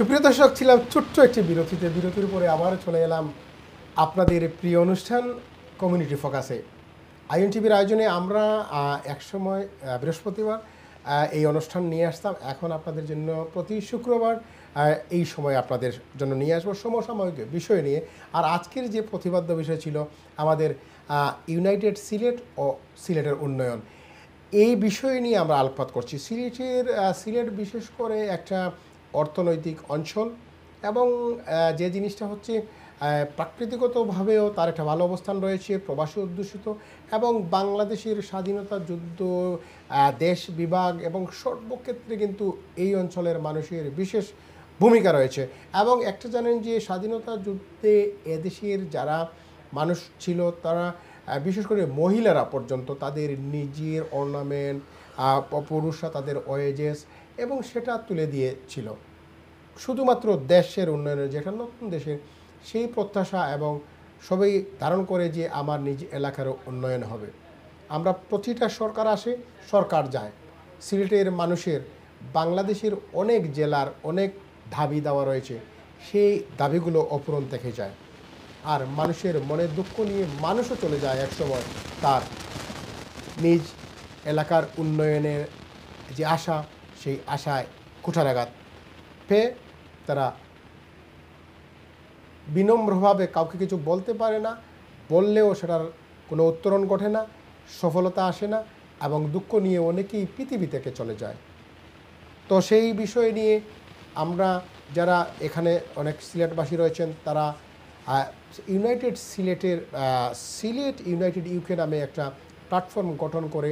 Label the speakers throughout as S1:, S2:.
S1: সুপ্রিয় দর্শক, ছিলাম ছোট্ট একটি বিরতির পরে আবার চলে এলাম আপনাদের প্রিয় অনুষ্ঠান কমিউনিটি ফোকাসে। আইএনটিভির আয়োজনে আমরা একসময় বৃহস্পতিবার এই অনুষ্ঠান নিয়ে আসতাম। এখন আপনাদের জন্য প্রতি শুক্রবার এই সময় আপনাদের জন্য নিয়ে আসবো সমসাময়িক বিষয় নিয়ে। আর আজকের যে প্রতিপাদ্য বিষয় ছিল আমাদের ইউনাইটেড সিলেট ও সিলেটের উন্নয়ন, এই বিষয় নিয়ে আমরা আলোকপাত করছি। সিলেট বিশেষ করে একটা অর্থনৈতিক অঞ্চল এবং যে জিনিসটা হচ্ছে প্রাকৃতিকতভাবেও তার একটা ভালো অবস্থান রয়েছে, প্রবাসী অধ্যুষিত এবং বাংলাদেশের স্বাধীনতা যুদ্ধ, দেশ বিভাগ এবং সর্বক্ষেত্রে কিন্তু এই অঞ্চলের মানুষের বিশেষ ভূমিকা রয়েছে। এবং একটা জানেন যে স্বাধীনতা যুদ্ধে এদেশের যারা মানুষ ছিল তারা বিশেষ করে মহিলারা পর্যন্ত তাদের নিজের অর্নামেন্ট, পুরুষরা তাদের ওয়েজেস এবং সেটা তুলে দিয়েছিল শুধুমাত্র দেশের উন্নয়নের, যেটা নতুন দেশের সেই প্রত্যাশা এবং সবাই ধারণ করে যে আমার নিজ এলাকারও উন্নয়ন হবে। আমরা প্রতিটা সরকার আসে, সরকার যায়, সিলেটের মানুষের বাংলাদেশের অনেক জেলার অনেক দাবি দেওয়া রয়েছে, সেই দাবিগুলো অপূরণ থেকে যায়। আর মানুষের মনে দুঃখ নিয়ে মানুষও চলে যায় একসময় তার নিজ এলাকার উন্নয়নের যে আশা, সেই আশায় কুঠারাঘাত পেয়ে তারা বিনম্রভাবে কাউকে কিছু বলতে পারে না, বললেও সেটার কোনো উত্তরণ ঘটে না, সফলতা আসে না এবং দুঃখ নিয়ে অনেকেই পৃথিবী থেকে চলে যায়। তো সেই বিষয় নিয়ে আমরা যারা এখানে অনেক সিলেটবাসী রয়েছেন তারা ইউনাইটেড সিলেটের সিলেট ইউনাইটেড ইউকে নামে একটা প্ল্যাটফর্ম গঠন করে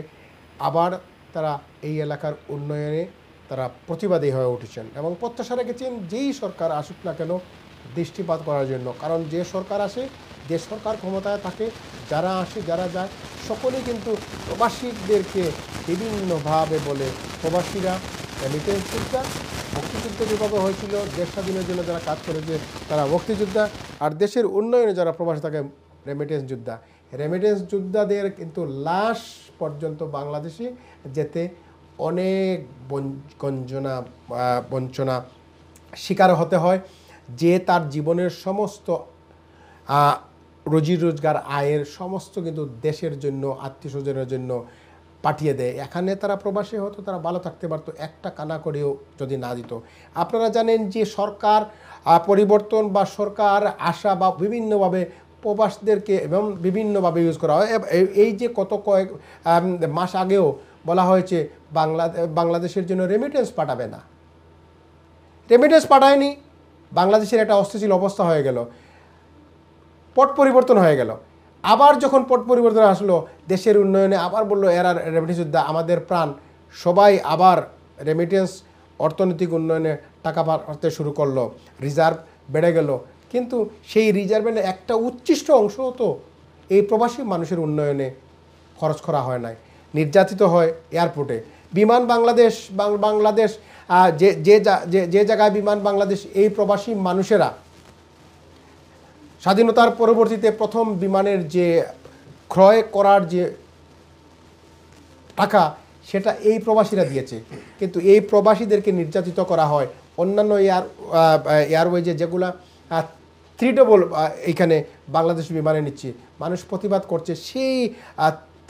S1: আবার তারা এই এলাকার উন্নয়নে তারা প্রতিবাদী হয়ে উঠেছেন এবং প্রত্যাশা রেখেছেন যেই সরকার আসুক না কেন দৃষ্টিপাত করার জন্য। কারণ যে সরকার আসে, যে সরকার ক্ষমতায় থাকে, যারা আসে যারা যায় সকলেই কিন্তু প্রবাসীদেরকে বিভিন্নভাবে বলে প্রবাসীরা রেমিটেন্স যোদ্ধা, মুক্তিযুদ্ধ যেভাবে হয়েছিল দেশ স্বাধীনের জন্য যারা কাজ করেছে তারা মুক্তিযোদ্ধা, আর দেশের উন্নয়নে যারা প্রবাসী থাকে রেমিটেন্স যোদ্ধা। রেমিটেন্স যোদ্ধাদের কিন্তু লাশ পর্যন্ত বাংলাদেশে যেতে অনেক বঞ্চনা শিকার হতে হয়, যে তার জীবনের সমস্ত রুজি রোজগার আয়ের সমস্ত কিন্তু দেশের জন্য, আত্মীয় স্বজনের জন্য পাঠিয়ে দেয়। এখানে তারা প্রবাসী হতো, তারা ভালো থাকতে পারতো, একটা কানা করেও যদি না দিত। আপনারা জানেন যে সরকার পরিবর্তন বা সরকার আসা বা বিভিন্নভাবে প্রবাসীদেরকে এবং বিভিন্নভাবে ইউজ করা হয়। এই যে কত কয়েক মাস আগেও বলা হয়েছে বাংলাদেশের জন্য রেমিটেন্স পাঠাবে না, রেমিটেন্স পাঠায়নি, বাংলাদেশের একটা অস্থিতিশীল অবস্থা হয়ে গেল, পট পরিবর্তন হয়ে গেল। আবার যখন পট পরিবর্তন আসলো দেশের উন্নয়নে আবার বললো এরা রেমিটেন্স যোদ্ধা, আমাদের প্রাণ, সবাই আবার রেমিটেন্স অর্থনৈতিক উন্নয়নে টাকা পাঠাতে শুরু করলো, রিজার্ভ বেড়ে গেল। কিন্তু সেই রিজার্ভের একটা উচ্ছিষ্ট অংশও তো এই প্রবাসী মানুষের উন্নয়নে খরচ করা হয় নাই, নির্যাতিত হয় এয়ারপোর্টে। বিমান বাংলাদেশ যে জায়গায় বিমান বাংলাদেশ, এই প্রবাসী মানুষেরা স্বাধীনতার পরবর্তীতে প্রথম বিমানের যে ক্রয় করার যে টাকা সেটা এই প্রবাসীরা দিয়েছে, কিন্তু এই প্রবাসীদেরকে নির্যাতিত করা হয়। অন্যান্য এয়ারওয়েজে যেগুলা 3 এইখানে বাংলাদেশ বিমানে নিচ্ছে, মানুষ প্রতিবাদ করছে সেই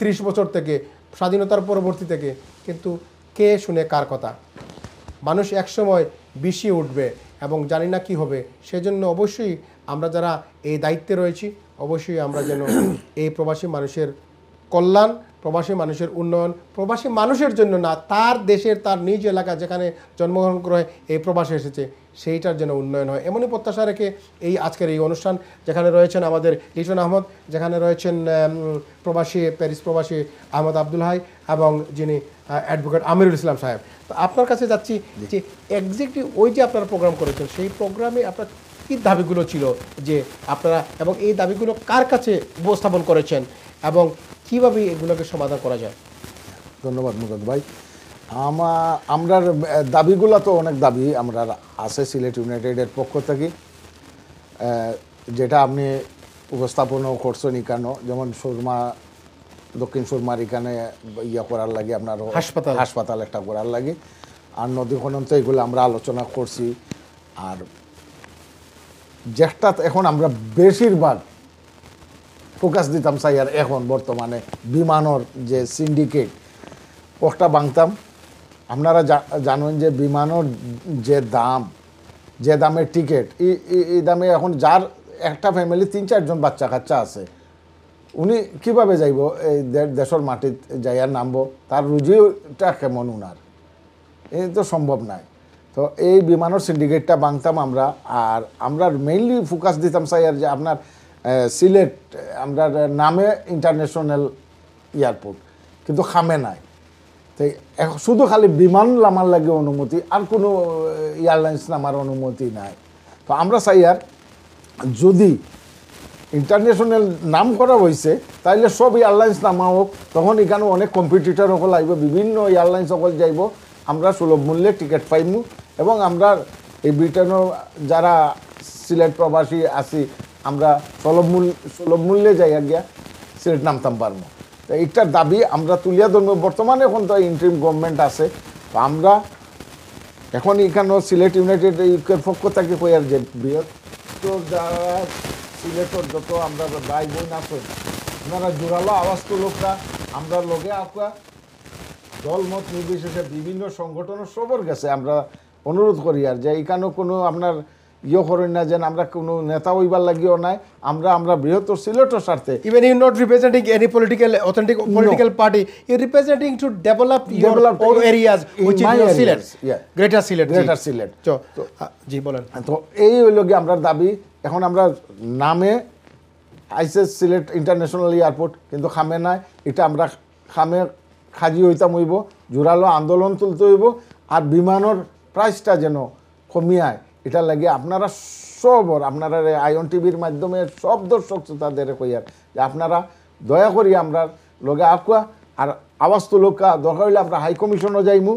S1: 30 বছর থেকে, স্বাধীনতার পরবর্তী থেকে, কিন্তু কে শুনে কার কথা? মানুষ একসময় বিষিয়ে উঠবে এবং জানি না কি হবে। সেজন্য অবশ্যই আমরা যারা এই দায়িত্বে রয়েছি অবশ্যই আমরা যেন এই প্রবাসী মানুষের কল্যাণ, প্রবাসী মানুষের উন্নয়ন, প্রবাসী মানুষের জন্য না, তার দেশের তার নিজ এলাকা যেখানে জন্মগ্রহণ করে এই প্রবাসে এসেছে সেইটার যেন উন্নয়ন হয়, এমনই প্রত্যাশা রেখে এই আজকের এই অনুষ্ঠান, যেখানে রয়েছেন আমাদের লিটন আহমদ, যেখানে রয়েছেন প্যারিস প্রবাসী আহমদ আব্দুল হাই এবং যিনি অ্যাডভোকেট আমিরুল ইসলাম সাহেব। তো আপনার কাছে যাচ্ছি যে এক্স্যাক্টলি ওই যে আপনারা প্রোগ্রাম করেছেন সেই প্রোগ্রামে আপনার কী দাবিগুলো ছিল যে আপনারা, এবং এই দাবিগুলো কার কাছে উপস্থাপন করেছেন এবং কীভাবে এগুলোকে সমাধান করা যায়?
S2: ধন্যবাদ মুরাদ ভাই। আমরা দাবিগুলো তো অনেক দাবি আমরা আছে সিলেট ইউনাইটেডের পক্ষ থেকে, যেটা আপনি উপস্থাপনও করছেন এখানে, যেমন দক্ষিণ সুরমার এখানে ইয়া করার লাগে, আপনার হাসপাতাল একটা করার লাগে, আর নদী খনন তো এগুলো আমরা আলোচনা করছি। আর যেটা এখন আমরা বেশিরভাগ ফোকাস দিতাম চাই আর এখন বর্তমানে বিমানর যে সিন্ডিকেট ওটা ভাঙতাম। আপনারা জানেন যে বিমানর যে দামের টিকিট এই দামে এখন যার একটা ফ্যামিলি 3-4 জন বাচ্চা কাচ্চা আছে, উনি কিভাবে যাইব এই দেশের মাটিত যাইয়ার নামবো, তার রুজিটা কেমন উনার, এই তো সম্ভব নাই। তো এই বিমানের সিন্ডিকেটটা ভাঙতাম আমরা। আর আমরা মেইনলি ফোকাস দিতাম চাই আর যে আপনার সিলেট আমরা নামে ইন্টারন্যাশনাল এয়ারপোর্ট, কিন্তু খামে নাই। তো শুধু খালি বিমান নামার লাগে অনুমতি, আর কোনো এয়ারলাইন্স নামার অনুমতি নাই। তো আমরা চাই আর যদি ইন্টারন্যাশনাল নাম করা হয়েছে তাইলে সব এয়ারলাইন্স নামা হোক, তখন এখানে অনেক কম্পিটিটর সকল আইব, বিভিন্ন এয়ারলাইন্স সকল যাইব, আমরা সুলভ মূল্যে টিকিট পাইমু এবং আমরা এই ব্রিটেনও যারা সিলেট প্রবাসী আছি আমরা সুলভ মূল্যে যাই গিয়া সিলেট নামতাম পারবো। তো এইটার দাবি আমরা তুলিয়া ধরবো। বর্তমানে এখন তো ইন্টারিম গভর্নমেন্ট আছে, তো আমরা এখন এখানেও সিলেট ইউনাইটেড ইউকের পক্ষ থেকে কই আর যে বৃহত্তর যারা সিলেটর যত আমরা ভাই বোন আছে আপনারা জোরালো আওয়াজ তুলুকরা, আমরা লগে আঁকা দলমত নির্বিশেষে বিভিন্ন সংগঠনের সবর গেছে আমরা অনুরোধ করি আর যে এখানেও কোনো আপনার করেন না, যেন আমরা কোনো নেতা হইবার লাগিও নাই, আমরা বৃহত্তর সিলেটের স্বার্থে।
S1: Even you're not representing any authentic political party, you're representing to develop your own areas, which is your Silet, Greater Silet. জি বলেন।
S2: তো এই হইল গিয়ে আমরা দাবি। এখন আমরা নামে আইসে সিলেট ইন্টারন্যাশনাল এয়ারপোর্ট, কিন্তু খামে নাই। এটা আমরা খামে খাজি হইতাম হইব, জোরালো আন্দোলন তুলতে হইব। আর বিমানের প্রাইসটা যেন কমিয়ায়, এটা লাগে আপনারা আপনারা আইন টিভির মাধ্যমে সব দর্শক শ্রোতাদের কইয়ার যে আপনারা দয়া করি আমরা লগে আকুয়া আর আওয়াজ তুলকা। দরকার হইলে আমরা হাই কমিশনও যাইমু,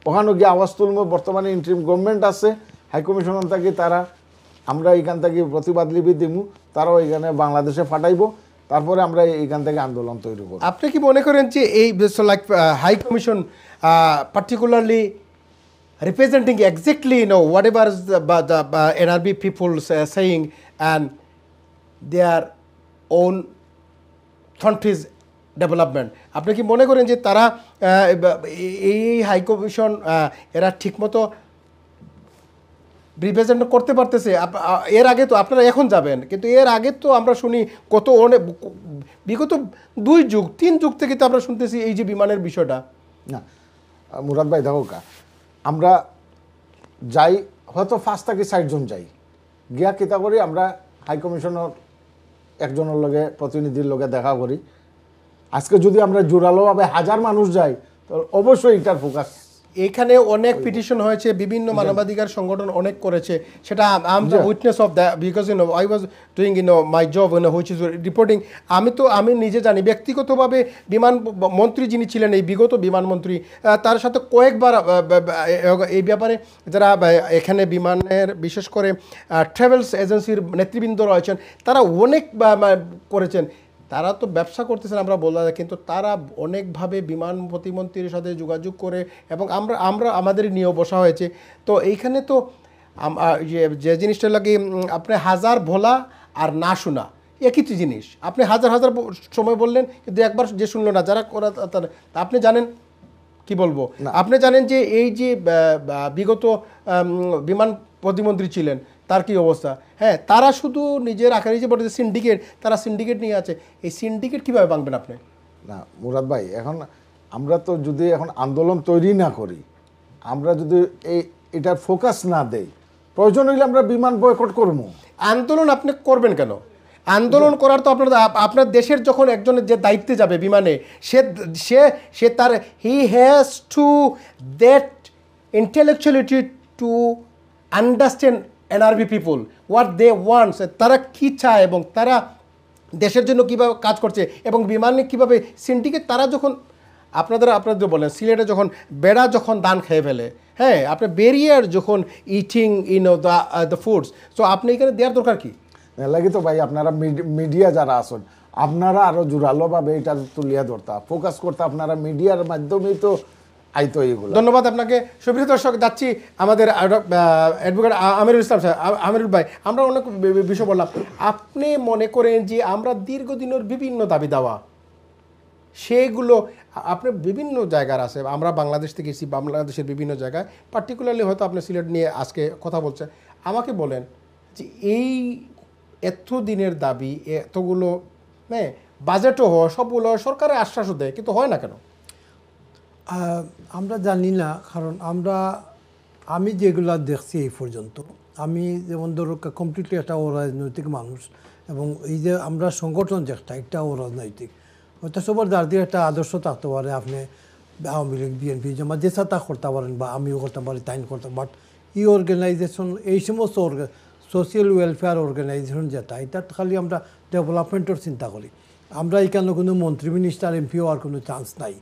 S2: ওখানে গিয়ে আওয়াজ তুলবো। বর্তমানে ইন্টারিম গভর্নমেন্ট আছে, হাই কমিশন থেকে তারা আমরা এখান থেকে প্রতিবাদ লিপি দিমু, তারাও এখানে বাংলাদেশে পাঠাইব, তারপরে আমরা এইখান থেকে আন্দোলন তৈরি করব।
S1: আপনি কি মনে করেন যে এই like high commission particularly representing exactly whatever is the NRB people saying and their own country's development, আপনি কি মনে করেন যে তারা এই হাই কমিশন এরা ঠিকমতো রিপ্রেজেন্ট করতে পারতেছে? এর আগে তো আপনারা এখন যাবেন, কিন্তু এর আগে তো আমরা শুনি কত অনেক বিগত 2-3 যুগ থেকে তো আমরা শুনতেছি এই যে বিমানের বিষয়টা।
S2: না মুরাদ ভাই দেখো, আমরা যাই হয়তো 5 থেকে 60 জন যাই, গিয়া কিতা করি আমরা হাই কমিশনের একজনের লগে প্রতিনিধির লগে দেখা করি। আজকে যদি আমরা জোরালোভাবে 1000 মানুষ যাই তো অবশ্যই এটার ফোকাস।
S1: এখানে অনেক পিটিশন হয়েছে, বিভিন্ন মানবাধিকার সংগঠন অনেক করেছে, সেটা I am the witness of that because I was doing my job which is reporting. আমি নিজে জানি ব্যক্তিগতভাবে বিমান মন্ত্রী যিনি ছিলেন এই বিগত বিমানমন্ত্রী, তার সাথে কয়েকবার এই ব্যাপারে যারা এখানে বিমানের বিশেষ করে ট্রাভেলস এজেন্সির নেতৃবৃন্দ রয়েছেন তারা অনেক করেছেন। তারা তো ব্যবসা করতেছেন আমরা বলা যায়, কিন্তু তারা অনেকভাবে বিমান প্রতিমন্ত্রীর সাথে যোগাযোগ করে এবং আমরা আমাদের নিয়েও বসা হয়েছে। তো এইখানে তো যে জিনিসটা লাগে আপনি হাজার বলা আর না শোনা একই জিনিস। আপনি হাজার সময় বললেন, কিন্তু একবার যে শুনলো না যারা করা, আপনি জানেন কি বলবো, আপনি জানেন যে এই যে বিগত বিমান প্রতিমন্ত্রী ছিলেন তার কি অবস্থা। হ্যাঁ, তারা শুধু নিজের আকারে যে বলে সিন্ডিকেট, তারা সিন্ডিকেট নিয়ে আছে। এই সিন্ডিকেট কীভাবে ভাঙবেন আপনি?
S2: না মুরাদ ভাই, এখন আমরা তো যদি এখন আন্দোলন তৈরি না করি, আমরা যদি এটার ফোকাস না দেই, প্রয়োজন হইলে আমরা বিমান বয়কট করবো।
S1: আন্দোলন আপনি করবেন কেন? আন্দোলন করার তো আপনার দেশের যখন একজনের যে দায়িত্বে যাবে বিমানে, সে তার he has to that intellectuality to understand NRB people what they wants, তারা কী চায় এবং তারা দেশের জন্য কীভাবে কাজ করছে এবং বিমানে কীভাবে সিন্ডিকেট। তারা যখন আপনাদের বলেন সিলেটে যখন বেড়া যখন দান খেয়ে ফেলে, হ্যাঁ, আপনার ব্যারিয়ার যখন ইটিং দ্য ফুডস, সো আপনি এখানে দেওয়ার দরকার কি
S2: লাগে? তো ভাই আপনারা মিডিয়া যারা আছেন আপনারা আরও জোরালোভাবে এটা তুলিয়া ধরতা ফোকাস করতে, আপনারা মিডিয়ার মাধ্যমেই তো আইতো এইগুলো।
S1: ধন্যবাদ আপনাকে। সুপ্রিয় দর্শক, যাচ্ছি আমাদের অ্যাডভোকেট আমিরুল ইসলাম সাহেব। আমিরুল ভাই, আমরা অনেক বিষয় বললাম, আপনি মনে করেন যে আমরা দীর্ঘদিনের বিভিন্ন দাবি দাওয়া সেগুলো আপনি বিভিন্ন জায়গার আছে, আমরা বাংলাদেশ থেকে এসেছি, বাংলাদেশের বিভিন্ন জায়গায়, পার্টিকুলারলি হয়তো আপনি সিলেট নিয়ে আজকে কথা বলছেন, আমাকে বলেন যে এই এত দিনের দাবি, এতগুলো হ্যাঁ বাজেটও হয়, সবগুলো সরকারের আশ্বাসও দেয়, কিন্তু হয় না কেন?
S3: আমরা জানি না, কারণ আমি যেগুলা দেখছি এই পর্যন্ত, আমি যেমন ধরো কমপ্লিটলি একটা অরাজনৈতিক মানুষ, এবং এই যে আমরা সংগঠন যেটা একটা অরাজনৈতিক, হয়তো সবার যার দিয়ে একটা আদর্শ থাকতে পারে, আপনি আওয়ামী লীগ বিএনপি জমা যে তা করতে পারেন, বা আমিও করতে পারি, তাই করতে, বাট এই অর্গানাইজেশন, এই সমস্ত সোশিয়াল ওয়েলফেয়ার অর্গানাইজেশন যেটা, এটা খালি আমরা ডেভেলপমেন্টের চিন্তা করি। আমরা এখানে কোনো মন্ত্রী মিনিস্টার এমপি হওয়ার কোনো চান্স নাই,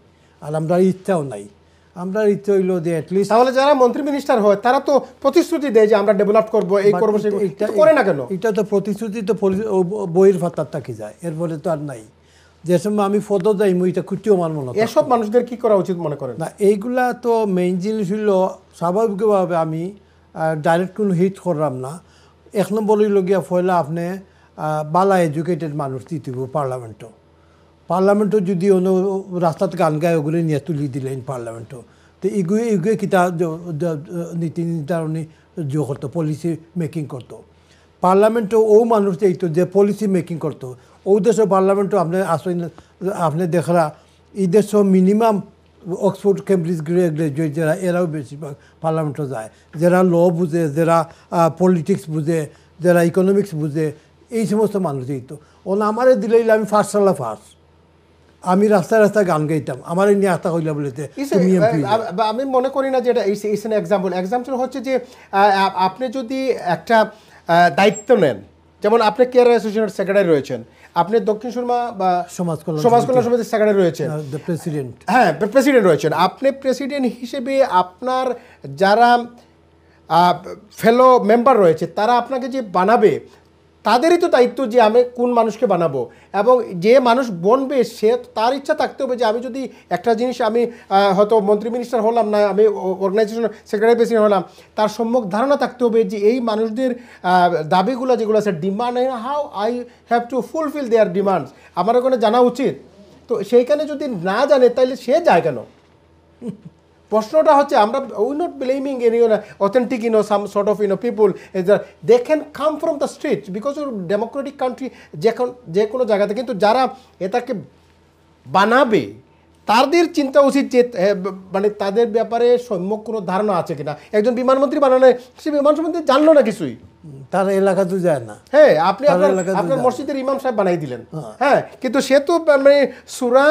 S3: আর আমরা ইচ্ছাও নাই। আমরা ইচ্ছে হইলো যে অ্যাটলিস্ট,
S1: তাহলে যারা মন্ত্রী মিনিস্টার হয় তারা তো প্রতিশ্রুতি দেয় যে আমরা ডেভেলপ করবো, এই করবো, সেই করবো, কিন্তু করে না কেন?
S3: এটা তো প্রতিশ্রুতি তো বইয়ের ফাতার থাকি যায়, এরপরে তো আর নাই। যে সময় আমি ফটো যাই এটা খুঁটিও আমার মনে হয়।
S1: এসব মানুষদের কি করা উচিত মনে করেন?
S3: না, এইগুলা তো মেইন জিনিস হইলো, স্বাভাবিকভাবে আমি ডাইরেক্ট কোনো হিট করলাম না। এক নম্বর হইল গিয়া পয়লা আপনি বালা এডুকেটেড মানুষ দিতে পার্লামেন্টও যদি অন্য রাস্তাতে গান গায়ে ওগুলো নিয়ে তুলি দিলেন পার্লামেন্টও, তো এগুলো কিতা নীতি নির্ধারণী করতো, পলিসি মেকিং করতো। পার্লামেন্টও ও মানুষ এইতো যে পলিসি মেকিং করতো, ও দেশের পার্লামেন্টও আপনি দেখরা এই দেশ মিনিমাম অক্সফোর্ড কেমব্রিজ গ্রাজুয়েট যারা, এরাও বেশিরভাগ পার্লামেন্টও যায়, যারা ল বুঝে, যারা পলিটিক্স বুঝে, যারা ইকোনমিক্স বুঝে, এই সমস্ত মানুষ এইতো। আমারে দিলেই আমি ফার্স্ট আমি রাস্তায় রাস্তায় গান গাইতাম, আমার নিয়ে আস্তা হইলা বলেতে।
S1: আমি মনে করি না যে এটা এক্সাম্পল হচ্ছে যে আপনি যদি একটা দায়িত্ব নেন, যেমন আপনি কেয়ার অ্যাসোসিয়েশনের সেক্রেটারি রয়েছেন, আপনি দক্ষিণ সুরমা বা সমাজ কল্যাণ সমিতির সেক্রেটারি রয়েছেন,
S3: প্রেসিডেন্ট,
S1: হ্যাঁ প্রেসিডেন্ট রয়েছেন। আপনি প্রেসিডেন্ট হিসেবে আপনার যারা ফেলো মেম্বার রয়েছে তারা আপনাকে যে বানাবে, তাদেরই তো দায়িত্ব যে আমি কোন মানুষকে বানাবো, এবং যে মানুষ বনবে সে তার ইচ্ছা থাকতে হবে যে আমি যদি একটা জিনিস, আমি হয়তো মন্ত্রী মিনিস্টার হলাম না, আমি অর্গানাইজেশন সেক্রেটারি প্রেসিডেন্ট হলাম, তার সম্যক ধারণা থাকতে হবে যে এই মানুষদের দাবিগুলো যেগুলো আছে, demand, how I have to fulfil their demands, আমার ওখানে জানা উচিত। তো সেইখানে যদি না জানে তাহলে সে যায় কেন? প্রশ্নটা হচ্ছে, আমরা we not blaming any authentic some sort of people, they can come from the street because of democratic country, যে কোনো জায়গাতে, কিন্তু যারা এটাকে বানাবে তাদের চিন্তা উচিত যে মানে তাদের ব্যাপারে সম্যক কোনো ধারণা আছে কিনা। একজন বিমানমন্ত্রী বানালে সে বিমান সম্বন্ধে জানলো না কিছুই,
S3: তার এলাকা তো যায় না।
S1: হ্যাঁ, আপনি আপনার মসজিদের ইমাম সাহেব বানাই দিলেন, হ্যাঁ, কিন্তু সে তো মানে সূরা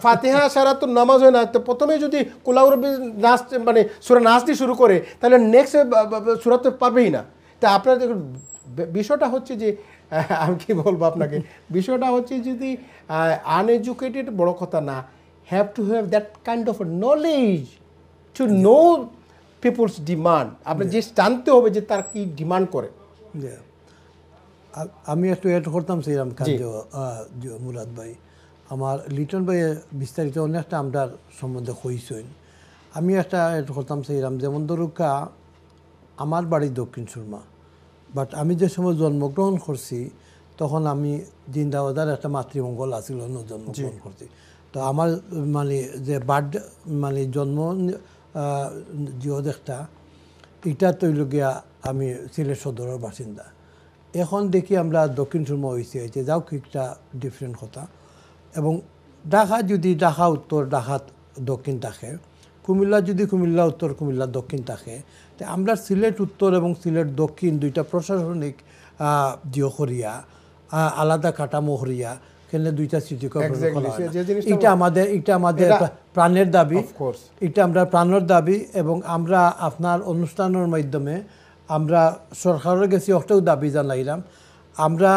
S1: ফাতিহা সারা তো নামাজ হয় না, তো প্রথমে যদি কুলাউর নাচ মানে সূরা নাচ দিয়ে শুরু করে তাহলে নেক্সট সূরা তো পারবেই না। তা আপনার বিষয়টা হচ্ছে যে, আমি কি বলবো আপনাকে, বিষয়টা হচ্ছে যদি আনএডুকেটেড বড় কথা না, have to have that kind of knowledge to know people's demand. আপনি যে জানতে হবে যে তার কি ডিমান্ড করে।
S3: আমি একটু এড করতাম সেইরাম কাজ, মুরাদ ভাই আমার লিটন ভাই বিস্তারিত অনেকটা আমরা সম্বন্ধে কইছেন। আমি একটা এড করতাম সেইরাম, যেমন ধরুকা আমার বাড়ি দক্ষিণ সুরমা, বাট আমি যে সময় জন্মগ্রহণ করছি তখন আমি জিন্দাবাদার একটা মাতৃমঙ্গল আসিল, জন্মগ্রহণ করছি। তো আমার মানে যে বার্থডে মানে জন্ম একটা এটা তৈল গিয়া আমি সিলেট সদরের বাসিন্দা। এখন দেখি আমরা দক্ষিণ সুরমা হয়েছে, যাও একটা ডিফারেন্ট কথা। এবং ঢাকা যদি ঢাকা উত্তর, ঢাকা দক্ষিণ থাকে, কুমিল্লা যদি কুমিল্লা উত্তর, কুমিল্লা দক্ষিণ থাকে, তো আমরা সিলেট উত্তর এবং সিলেট দক্ষিণ দুইটা প্রশাসনিক জিওখরিয়া আলাদা কাঠামো হরিয়া, এখানে দুইটা সিটি কর্পোরেশন, এটা আমাদের প্রাণের দাবি, এটা আমরা প্রাণের দাবি। এবং আমরা আপনার অনুষ্ঠানের মাধ্যমে আমরা সরকারের কাছে একটাও দাবি জানাইলাম আমরা।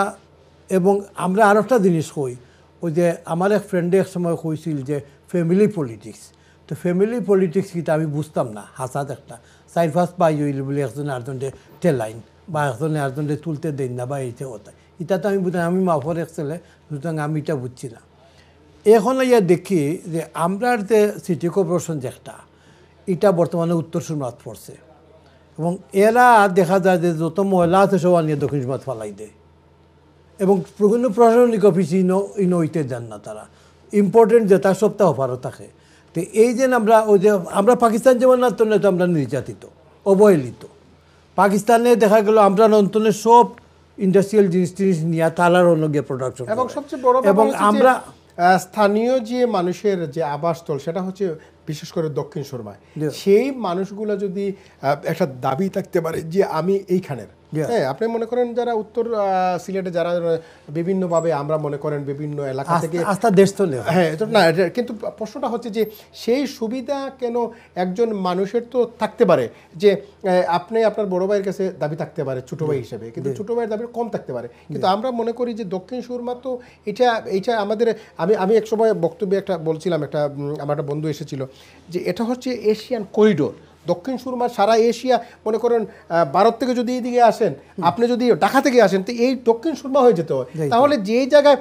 S3: এবং আমরা আর একটা জিনিস কই, ওই যে আমার এক ফ্রেন্ডে এক সময় কইছিল যে ফ্যামিলি পলিটিক্স, তো ফ্যামিলি পলিটিক্স কিন্তু আমি বুঝতাম না। হাসাত একটা সাইড ফার্স্ট পাই হইল বলে একজনে আরেকজনকে টেলাইন, বা একজনে আরেকজনকে তুলতে দেন না, বা এইটা কথা, এটা তো আমি বুঝলাম। আমি মাফর এক ছেলে, সুতরাং আমি এটা বুঝছি না। এখন ইয়া দেখি যে আমরা যে সিটি কর্পোরেশন যেটা এটা বর্তমানে উত্তর সুরমাত পড়ছে এবং এরা দেখা যায় যে যত ময়লা আছে সব নিয়ে দক্ষিণ সুরমাত ফালাই দেয় এবং বিভিন্ন প্রশাসনিক অফিস ইনইতে যান না তারা ইম্পর্টেন্ট যেটা সপ্তাহ অফারও থাকে তো এই যে আমরা পাকিস্তান যেমন না তো আমরা নির্যাতিত অবহেলিত পাকিস্তানে দেখা গেল আমরা অন্তনের সব ইন্ডাস্ট্রিয়াল জিনিস নিয়ে তালার অন্যগে প্রোডাকশন
S1: এবং সবচেয়ে বড়
S3: এবং আমরা
S1: স্থানীয় যে মানুষের যে আবাসস্থল সেটা হচ্ছে বিশেষ করে দক্ষিণ সুরমায় সেই মানুষগুলো যদি একটা দাবি থাকতে পারে যে আমি এইখানের হ্যাঁ আপনি মনে করেন যারা উত্তর সিলেটে যারা বিভিন্নভাবে আমরা মনে করেন বিভিন্ন এলাকা থেকে
S3: আস্থা দেশ চলে
S1: হ্যাঁ না কিন্তু প্রশ্নটা হচ্ছে যে সেই সুবিধা কেন একজন মানুষের তো থাকতে পারে যে আপনি আপনার বড় ভাইয়ের কাছে দাবি থাকতে পারে ছোটো ভাই হিসেবে কিন্তু ছোটো ভাইয়ের দাবি কম থাকতে পারে কিন্তু আমরা মনে করি যে দক্ষিণ সুরমা তো এটা আমাদের আমি এক সময় বক্তব্যে একটা বলছিলাম আমার একটা বন্ধু এসেছিল যে এটা হচ্ছে এশিয়ান করিডোর দক্ষিণ সুরমা সারা এশিয়া মনে করেন ভারত থেকে যদি এইদিকে আসেন আপনি যদি ঢাকা থেকে আসেন তো এই দক্ষিণ সুরমা হয়ে যেতে হয় তাহলে যেই জায়গায়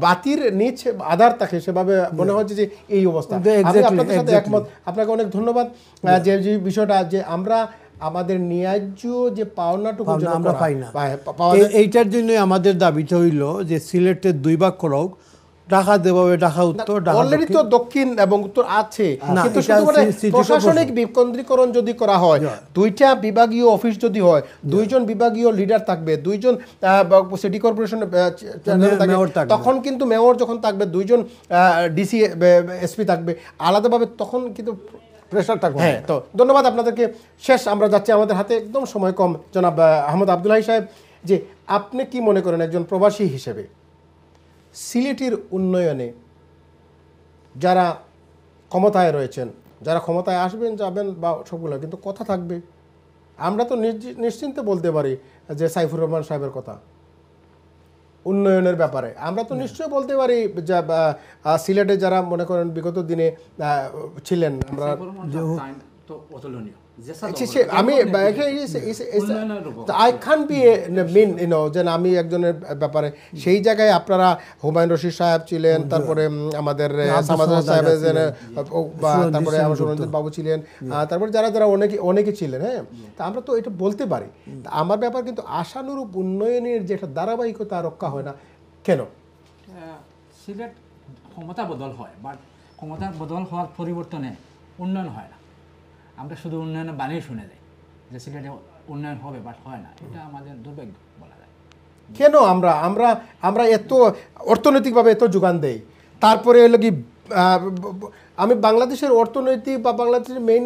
S1: বাতির নিচ আধার থাকে সেভাবে মনে হচ্ছে যে এই অবস্থা আমি আপনাদের সাথে একমত আপনাকে অনেক ধন্যবাদ যে বিষয়টা যে আমরা আমাদের ন্যায্য যে পাওনাটুকু
S3: আমরা পাই না এইটার জন্য আমাদের দাবিটা হইল যে সিলেটের 2 ভাগ করক ঢাকা দেবাবে ঢাকা উত্তর
S1: অলরেডি তো দক্ষিণ এবং উত্তর আছে কিন্তু প্রশাসনিক বিকেন্দ্রীকরণ যদি করা হয় 2টা বিভাগীয় অফিস যদি হয় 2জন বিভাগীয় লিডার থাকবে 2জন সিটি কর্পোরেশন তখন কিন্তু মেয়র যখন থাকবে 2জন ডিসি এসপি থাকবে আলাদাভাবে তখন কিন্তু
S2: প্রেশার থাকবে
S1: হ্যাঁ তো ধন্যবাদ আপনাদেরকে শেষ আমরা যাচ্ছি আমাদের হাতে একদম সময় কম জনাব আহমদ আব্দুল্লাহি সাহেব যে আপনি কি মনে করেন একজন প্রবাসী হিসেবে সিলেটের উন্নয়নে যারা ক্ষমতায় রয়েছেন যারা ক্ষমতায় আসবেন যাবেন বা সবগুলো কিন্তু কথা থাকবে আমরা তো নিশ্চিন্তে বলতে পারি যে সাইফুর রহমান সাহেবের কথা উন্নয়নের ব্যাপারে আমরা তো নিশ্চয়ই বলতে পারি যে সিলেটে যারা মনে করেন বিগত দিনে ছিলেন আমরা আমি আই খান বি মিন যে আমি একজনের ব্যাপারে সেই জায়গায় আপনারা হুমায়ুন রশিদ সাহেব ছিলেন তারপরে আমাদের সামাদ সাহেব তারপরে আমার সুরঞ্জিত বাবু ছিলেন তারপরে যারা যারা অনেকে ছিলেন হ্যাঁ তা আমরা তো এটা বলতে পারি আমার ব্যাপার কিন্তু আশানুরূপ উন্নয়নের যে একটা ধারাবাহিকতা রক্ষা হয় না কেন
S4: সিলেট ক্ষমতা বদল হয় বাট ক্ষমতা বদল হওয়ার পরিবর্তনে উন্নয়ন হয় না আমরা শুধু উন্নয়নের বাণী শুনে যাই যে সিলেটে উন্নয়ন হবে বাট হয় না এটা আমাদের দুর্ভাগ্য বলা যায়
S1: কেন আমরা এত অর্থনৈতিকভাবে এত যোগান দেই তারপরে হলো কি আমি বাংলাদেশের অর্থনৈতিক বা বাংলাদেশের মেইন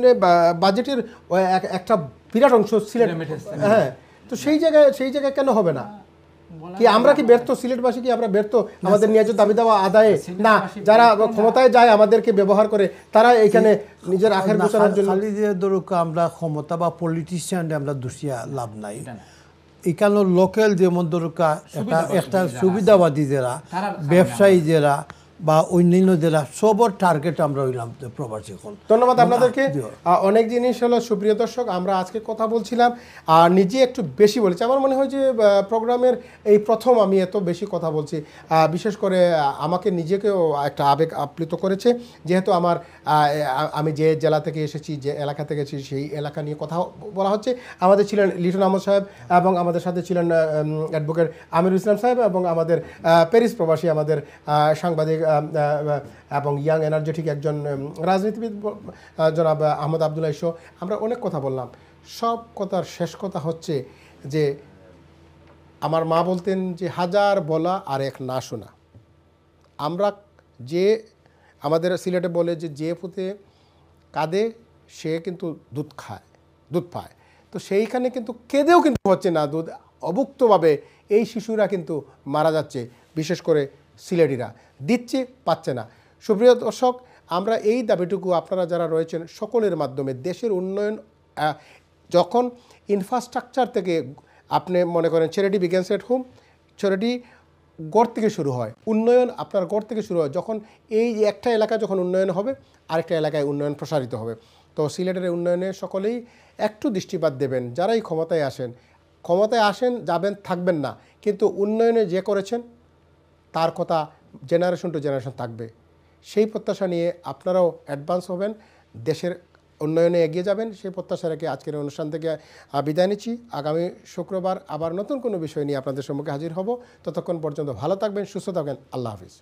S1: বাজেটের একটা বিরাট অংশ সিলেট হ্যাঁ তো সেই জায়গায় কেন হবে না কি আমরা কি ব্যর্থ সিলেটবাসী কি আমরা ব্যর্থ আমাদের ন্যায্য দাবি দাওয়া আদায়ে না যারা ক্ষমতায় যায় আমাদেরকে ব্যবহার করে তারা এখানে নিজের আখের গোছানোর জন্য
S3: খালি যে ধরুক আমরা ক্ষমতা বা পলিটিশিয়ান আমরা দোষিয়া লাভ নাই এখানে লোকাল যেমন ধরুক একটা সুবিধাবাদী যারা ব্যবসায়ী যারা বা অন্যান্য জেলা সবর টার্গেট আমরা হইলাম প্রবাসী এখন
S1: ধন্যবাদ আপনাদেরকে অনেক জিনিস হলো সুপ্রিয় দর্শক আমরা আজকে কথা বলছিলাম আর নিজে একটু বেশি বলেছি আমার মনে হয় যে প্রোগ্রামের এই প্রথম আমি এত বেশি কথা বলছি বিশেষ করে আমাকে নিজেকেও একটা আবেগ আপ্লুত করেছে যেহেতু আমি যে জেলা থেকে এসেছি যে এলাকা থেকে এসেছি সেই এলাকা নিয়ে কথা বলা হচ্ছে আমাদের ছিলেন লিটন আহমদ সাহেব এবং আমাদের সাথে ছিলেন অ্যাডভোকেট আমিরুল ইসলাম সাহেব এবং আমাদের প্যারিস প্রবাসী আমাদের সাংবাদিক এবং ইয়াং এনার্জেটিক একজন রাজনীতিবিদ জনাব আহমদ আব্দুল্লাহ শো আমরা অনেক কথা বললাম সব কথার শেষ কথা হচ্ছে যে আমার মা বলতেন যে হাজার বলা আর এক না শোনা আমরা যে আমাদের সিলেটে বলে যে পুঁতে কাঁদে সে কিন্তু দুধ পায় তো সেইখানে কিন্তু কেঁদেও কিন্তু হচ্ছে না দুধ অভুক্তভাবে এই শিশুরা কিন্তু মারা যাচ্ছে বিশেষ করে সিলেটিরা দিচ্ছে পাচ্ছে না সুপ্রিয় দর্শক আমরা এই দাবিটুকু আপনারা যারা রয়েছেন সকলের মাধ্যমে দেশের উন্নয়ন যখন ইনফ্রাস্ট্রাকচার থেকে আপনি মনে করেন charity begins at home charity গড় থেকে শুরু হয় উন্নয়ন আপনার গড় থেকে শুরু হয় যখন এই একটা এলাকায় যখন উন্নয়ন হবে আরেকটা এলাকায় উন্নয়ন প্রসারিত হবে তো সিলেটের উন্নয়নে সকলেই একটু দৃষ্টিপাত দেবেন যারাই ক্ষমতায় আসেন যাবেন থাকবেন না কিন্তু উন্নয়নে যে করেছেন তার কথা জেনারেশন টু জেনারেশন থাকবে সেই প্রত্যাশা নিয়ে আপনারাও অ্যাডভান্স হবেন, দেশের উন্নয়নে এগিয়ে যাবেন, সেই প্রত্যাশা রেখে আজকের অনুষ্ঠান থেকে বিদায় নিচ্ছি। আগামী শুক্রবার আবার নতুন কোনো বিষয় নিয়ে আপনাদের সম্মুখে হাজির হব। ততক্ষণ পর্যন্ত ভালো থাকবেন, সুস্থ থাকবেন। আল্লাহ হাফিজ।